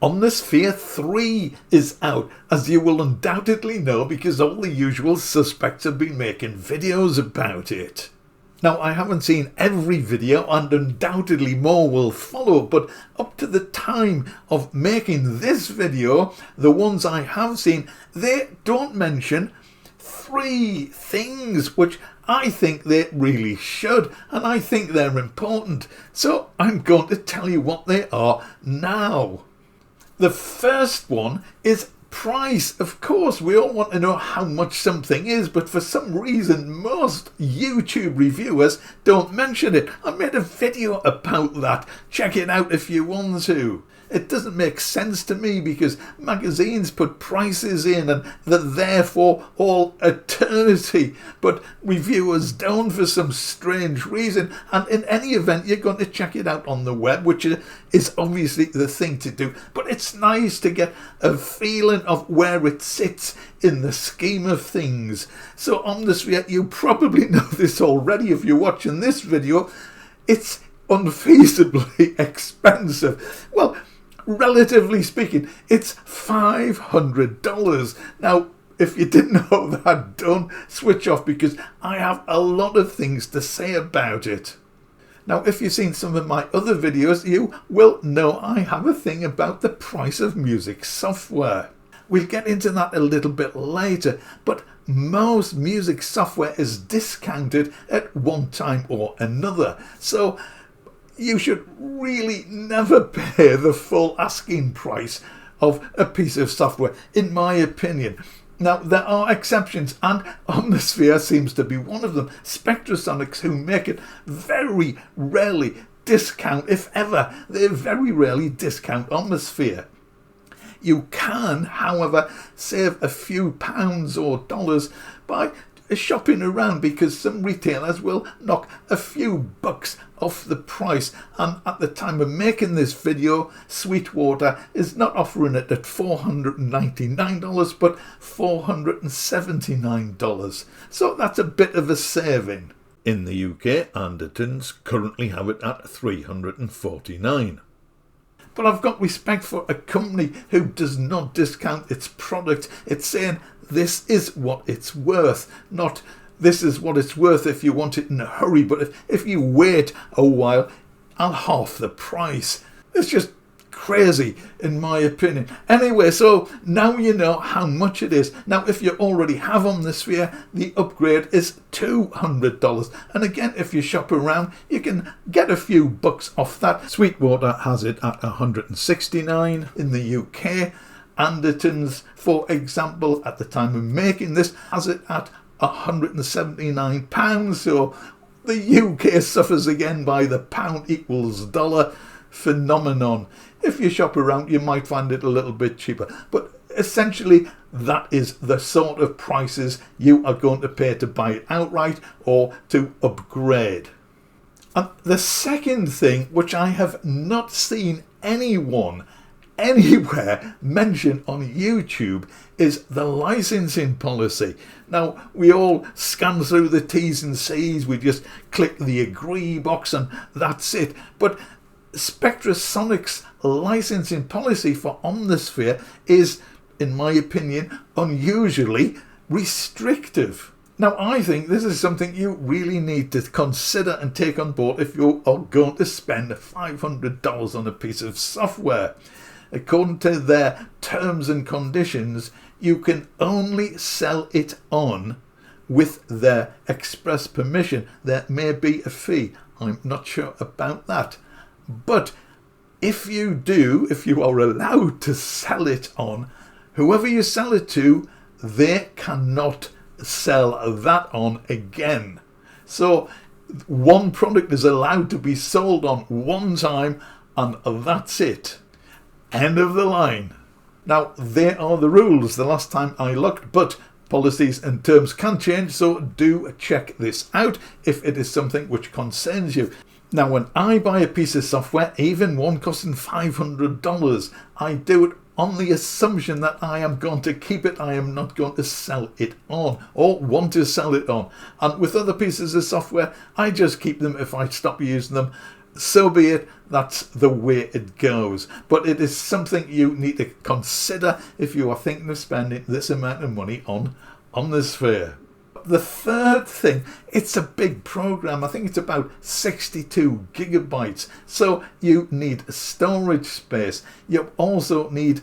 Omnisphere 3 is out, as you will undoubtedly know because all the usual suspects have been making videos about it. Now, I haven't seen every video and undoubtedly more will follow, but up to the time of making this video, the ones I have seen, they don't mention 3 things which I think they really should, and I think they're important. So I'm going to tell you what they are now. The first one is price. Of course, we all want to know how much something is, but for some reason most YouTube reviewers don't mention it. I made a video about that. Check it out if you want to. It doesn't make sense to me because magazines put prices in and they're there for all eternity, but reviewers don't for some strange reason. And in any event, you're going to check it out on the web, which is obviously the thing to do. But it's nice to get a feeling of where it sits in the scheme of things. So Omnisphere, you probably know this already if you're watching this video, it's unfeasibly expensive. Well, relatively speaking, it's $500. Now, if you didn't know that, don't switch off because I have a lot of things to say about it. Now, if you've seen some of my other videos, you will know I have a thing about the price of music software. We'll get into that a little bit later, but most music software is discounted at one time or another. So you should really never pay the full asking price of a piece of software, in my opinion. Now, there are exceptions, and Omnisphere seems to be one of them. Spectrasonics, who make it, very rarely discount, if ever, they very rarely discount Omnisphere. You can, however, save a few pounds or dollars by shopping around because some retailers will knock a few bucks off the price, and at the time of making this video, Sweetwater is not offering it at $499 but $479, so that's a bit of a saving. In the UK, Andertons currently have it at $349. But I've got respect for a company who does not discount its product. It's saying this is what it's worth, not this is what it's worth if you want it in a hurry, but if you wait a while, I'll half the price. It's just crazy, in my opinion. Anyway, so now you know how much it is. Now, if you already have Omnisphere, the upgrade is $200. And again, if you shop around, you can get a few bucks off that. Sweetwater has it at $169 in the UK. Andertons, for example, at the time of making this, has it at £179. So the UK suffers again by the pound equals dollar phenomenon. If you shop around, you might find it a little bit cheaper. But essentially, that is the sort of prices you are going to pay to buy it outright or to upgrade. And the second thing, which I have not seen anyone anywhere mentioned on YouTube, is the licensing policy. Now, we all scan through the T's and C's, we just click the agree box and that's it. But Spectrasonics licensing policy for Omnisphere is, in my opinion, unusually restrictive. Now, I think this is something you really need to consider and take on board if you are going to spend $500 on a piece of software. According to their terms and conditions, you can only sell it on with their express permission. There may be a fee. I'm not sure about that. But if you do, if you are allowed to sell it on, whoever you sell it to, they cannot sell that on again. So one product is allowed to be sold on one time and that's it. End of the line. Now, they are the rules the last time I looked, but policies and terms can change, so do check this out if it is something which concerns you. Now, when I buy a piece of software, even one costing $500, I do it on the assumption that I am going to keep it, I am not going to sell it on or want to sell it on. And with other pieces of software, I just keep them if I stop using them so be it, that's the way it goes. But it is something you need to consider if you are thinking of spending this amount of money on Omnisphere. The third thing, it's a big program. I think it's about 62 gigabytes. So you need storage space. You also need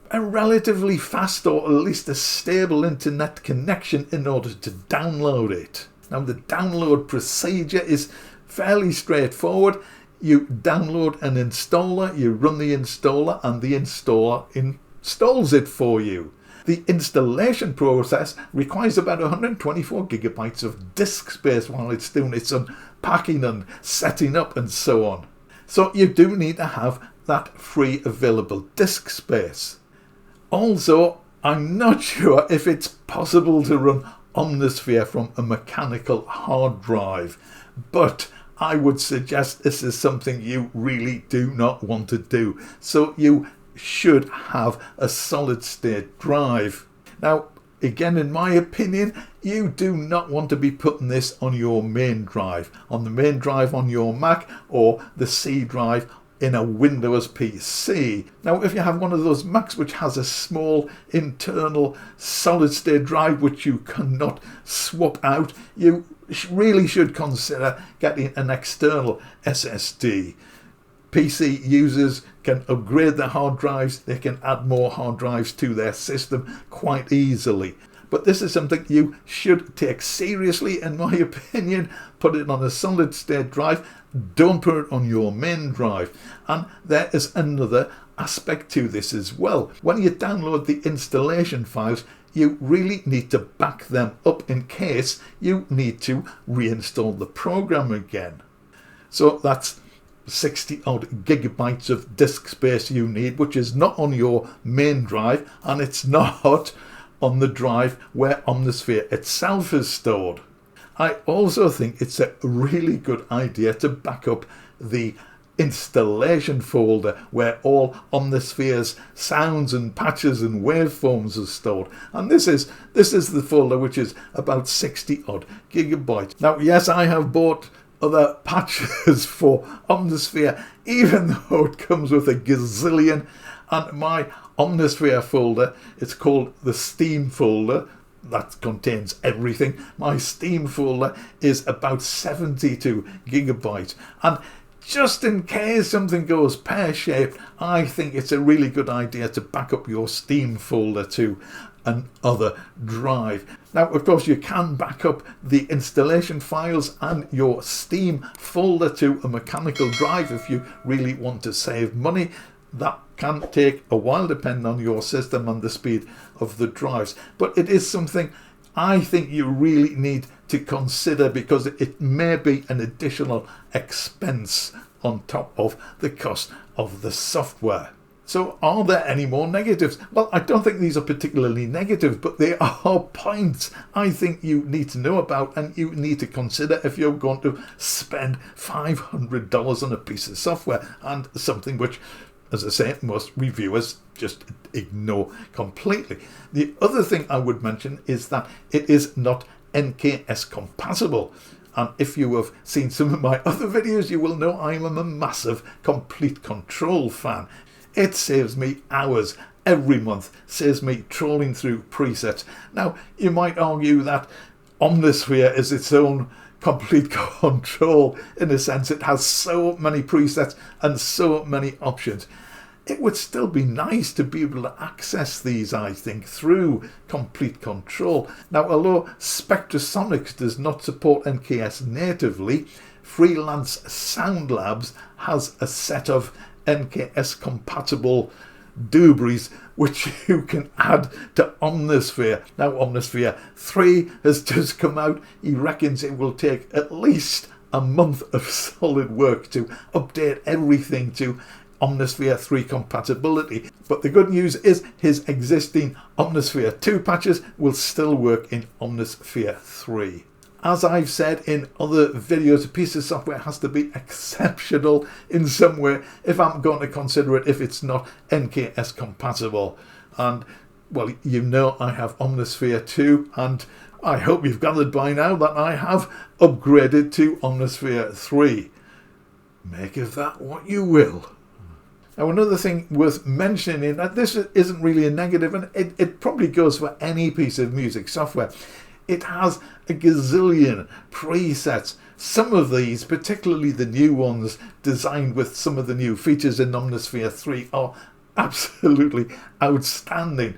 a relatively fast, or at least a stable internet connection in order to download it. Now the download procedure is fairly straightforward. You download an installer, you run the installer, and the installer installs it for you. The installation process requires about 124 gigabytes of disk space while it's doing its unpacking and setting up and so on. So you do need to have that free available disk space. Also, I'm not sure if it's possible to run Omnisphere from a mechanical hard drive, but I would suggest this is something you really do not want to do. So you should have a solid state drive. Now, again, in my opinion, you do not want to be putting this on your main drive, on the main drive on your Mac, or the C drive in a Windows PC. Now, if you have one of those Macs which has a small internal solid state drive which you cannot swap out, you really should consider getting an external SSD. PC users can upgrade their hard drives, they can add more hard drives to their system quite easily. But this is something you should take seriously, in my opinion. Put it on a solid state drive, don't put it on your main drive. And there is another aspect to this as well. When you download the installation files, you really need to back them up in case you need to reinstall the program again. So that's 60 odd gigabytes of disk space you need, which is not on your main drive, and it's not on the drive where Omnisphere itself is stored. I also think it's a really good idea to back up the installation folder where all Omnisphere's sounds and patches and waveforms are stored, and this is the folder which is about 60 odd gigabytes. Now, yes, I have bought other patches for Omnisphere, even though it comes with a gazillion, and my Omnisphere folder, it's called the Steam folder, that contains everything. My Steam folder is about 72 gigabytes, and just in case something goes pear-shaped, I think it's a really good idea to back up your Steam folder to another drive. Now, of course, you can back up the installation files and your Steam folder to a mechanical drive if you really want to save money. That can take a while depending on your system and the speed of the drives, but it is something I think you really need to consider, because it may be an additional expense on top of the cost of the software. So are there any more negatives? Well, I don't think these are particularly negative, but they are points I think you need to know about and you need to consider if you're going to spend $500 on a piece of software, and something which, as I say, most reviewers just ignore completely. The other thing I would mention is that it is not NKS compatible. And if you have seen some of my other videos, you will know I am a massive Complete Control fan. It saves me hours every month, saves me trawling through presets. Now, you might argue that Omnisphere is its own Complete Control. In a sense, it has so many presets and so many options. It would still be nice to be able to access these, I think, through Complete Control. Now, although Spectrasonics does not support NKS natively, Freelance Sound Labs has a set of NKS compatible doobries which you can add to Omnisphere. Now, Omnisphere 3 has just come out. He reckons it will take at least a month of solid work to update everything to Omnisphere 3 compatibility. But the good news is his existing Omnisphere 2 patches will still work in Omnisphere 3. As I've said in other videos, a piece of software has to be exceptional in some way if I'm going to consider it if it's not NKS compatible. And, well, you know I have Omnisphere 2, and I hope you've gathered by now that I have upgraded to Omnisphere 3. Make of that what you will. Now, another thing worth mentioning, that this isn't really a negative, and it probably goes for any piece of music software. It has a gazillion presets. Some of these, particularly the new ones designed with some of the new features in Omnisphere 3, are absolutely outstanding.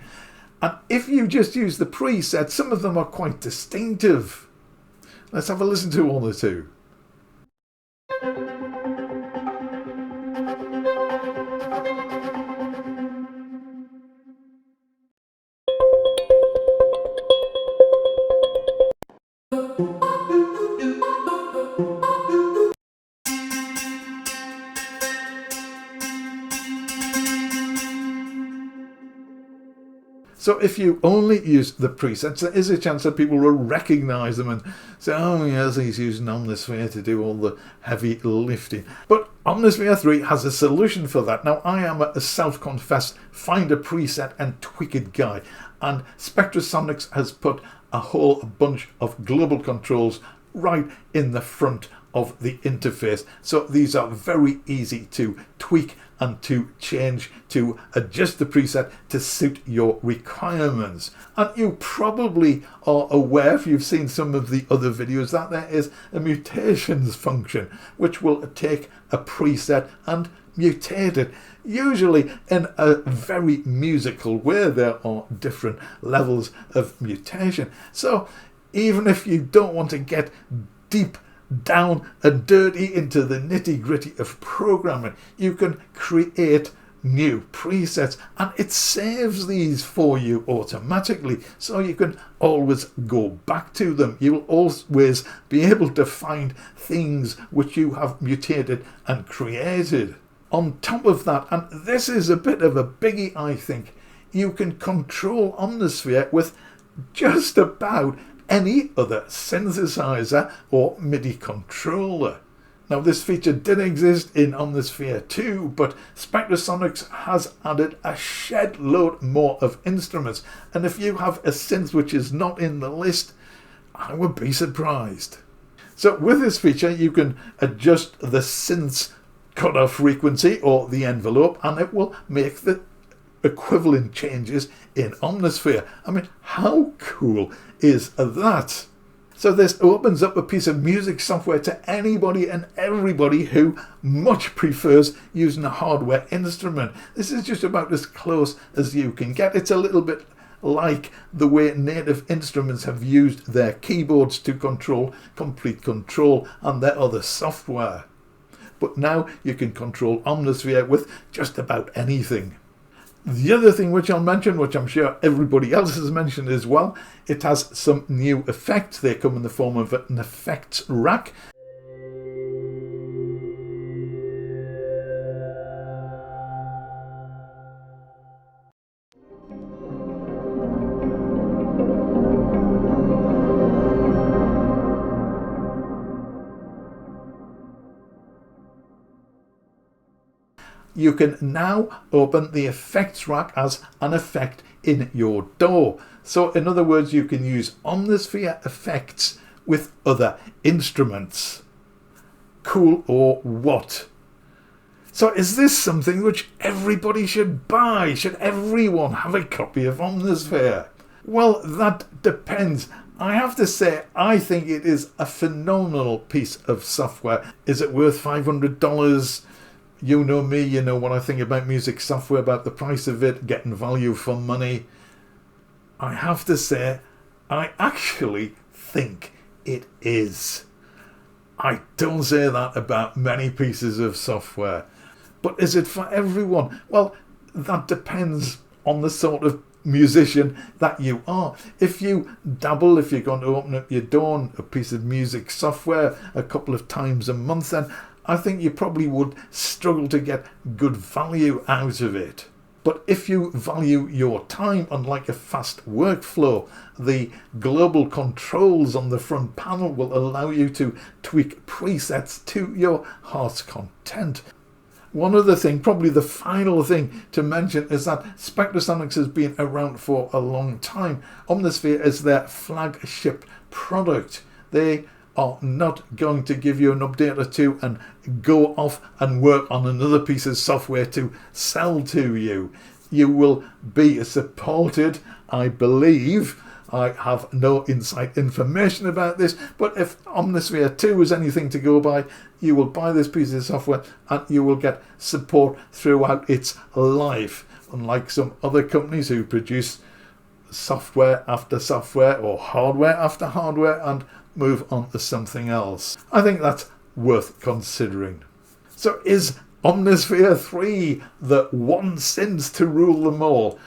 And if you just use the presets, some of them are quite distinctive. Let's have a listen to one or two. So if you only use the presets, there is a chance that people will recognise them and say, oh yes, he's using Omnisphere to do all the heavy lifting. But Omnisphere 3 has a solution for that. Now, I am a self-confessed find a preset and tweak it guy, and Spectrasonics has put a whole bunch of global controls right in the front of the interface. So these are very easy to tweak and to change, to adjust the preset to suit your requirements. And you probably are aware, if you've seen some of the other videos, that there is a mutations function which will take a preset and mutate it, usually in a very musical way. There are different levels of mutation. So even if you don't want to get deep down and dirty into the nitty-gritty of programming, you can create new presets and it saves these for you automatically, so you can always go back to them. You will always be able to find things which you have mutated and created. On top of that, and this is a bit of a biggie, I think, you can control Omnisphere with just about any other synthesizer or MIDI controller. Now, this feature did exist in Omnisphere 2, but Spectrasonics has added a shed load more of instruments, and if you have a synth which is not in the list, I would be surprised. So with this feature, you can adjust the synth's cutoff frequency or the envelope, and it will make the equivalent changes in Omnisphere. I mean, how cool is that? So this opens up a piece of music software to anybody and everybody who much prefers using a hardware instrument. This is just about as close as you can get. It's a little bit like the way native instruments have used their keyboards to control Complete Control and their other software. But now you can control Omnisphere with just about anything. The other thing which I'll mention, which I'm sure everybody else has mentioned as well, it has some new effects. They come in the form of an effects rack. You can now open the effects rack as an effect in your DAW. So in other words, you can use Omnisphere effects with other instruments. Cool or what? So is this something which everybody should buy? Should everyone have a copy of Omnisphere? Well, that depends. I have to say, I think it is a phenomenal piece of software. Is it worth $500? You know me, you know what I think about music software, about the price of it, getting value for money. I have to say, I actually think it is. I don't say that about many pieces of software. But is it for everyone? Well, that depends on the sort of musician that you are. If you dabble, if you're going to open up your DAW on a piece of music software a couple of times a month, then I think you probably would struggle to get good value out of it. But if you value your time, unlike a fast workflow, the global controls on the front panel will allow you to tweak presets to your heart's content. One other thing, probably the final thing to mention, is that Spectrasonics has been around for a long time. Omnisphere is their flagship product. They are not going to give you an update or two and go off and work on another piece of software to sell to you. You will be supported, I believe. I have no inside information about this, but if Omnisphere 2 is anything to go by, you will buy this piece of software and you will get support throughout its life. Unlike some other companies who produce software after software or hardware after hardware and move on to something else. I think that's worth considering. So is Omnisphere 3 the one synth to rule them all?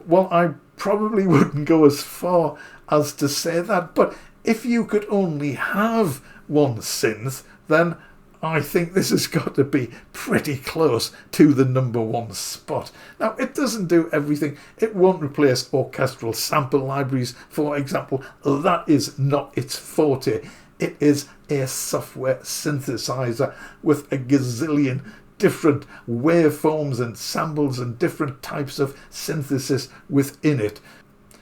Well, I probably wouldn't go as far as to say that, but if you could only have one synth, then I think this has got to be pretty close to the #1 spot. Now, it doesn't do everything. It won't replace orchestral sample libraries, for example. That is not its forte. It is a software synthesizer with a gazillion different waveforms and samples and different types of synthesis within it.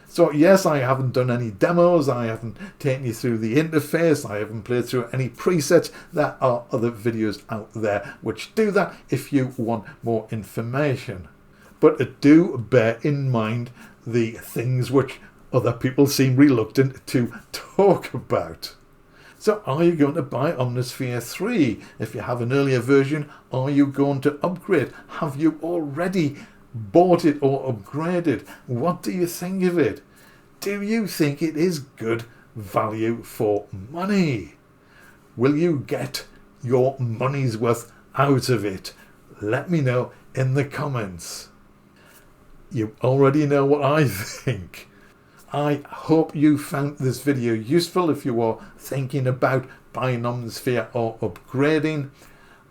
So yes, I haven't done any demos, I haven't taken you through the interface, I haven't played through any presets. There are other videos out there which do that if you want more information. But do bear in mind the things which other people seem reluctant to talk about. So are you going to buy Omnisphere 3? If you have an earlier version, are you going to upgrade? Have you already bought it or upgraded? What do you think of it? Do you think it is good value for money? Will you get your money's worth out of it? Let me know in the comments. You already know what I think. I hope you found this video useful if you are thinking about buying Omnisphere or upgrading.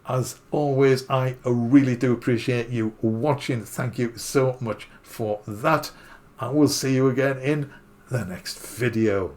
As always, I really do appreciate you watching. Thank you so much for that. I will see you again in the next video.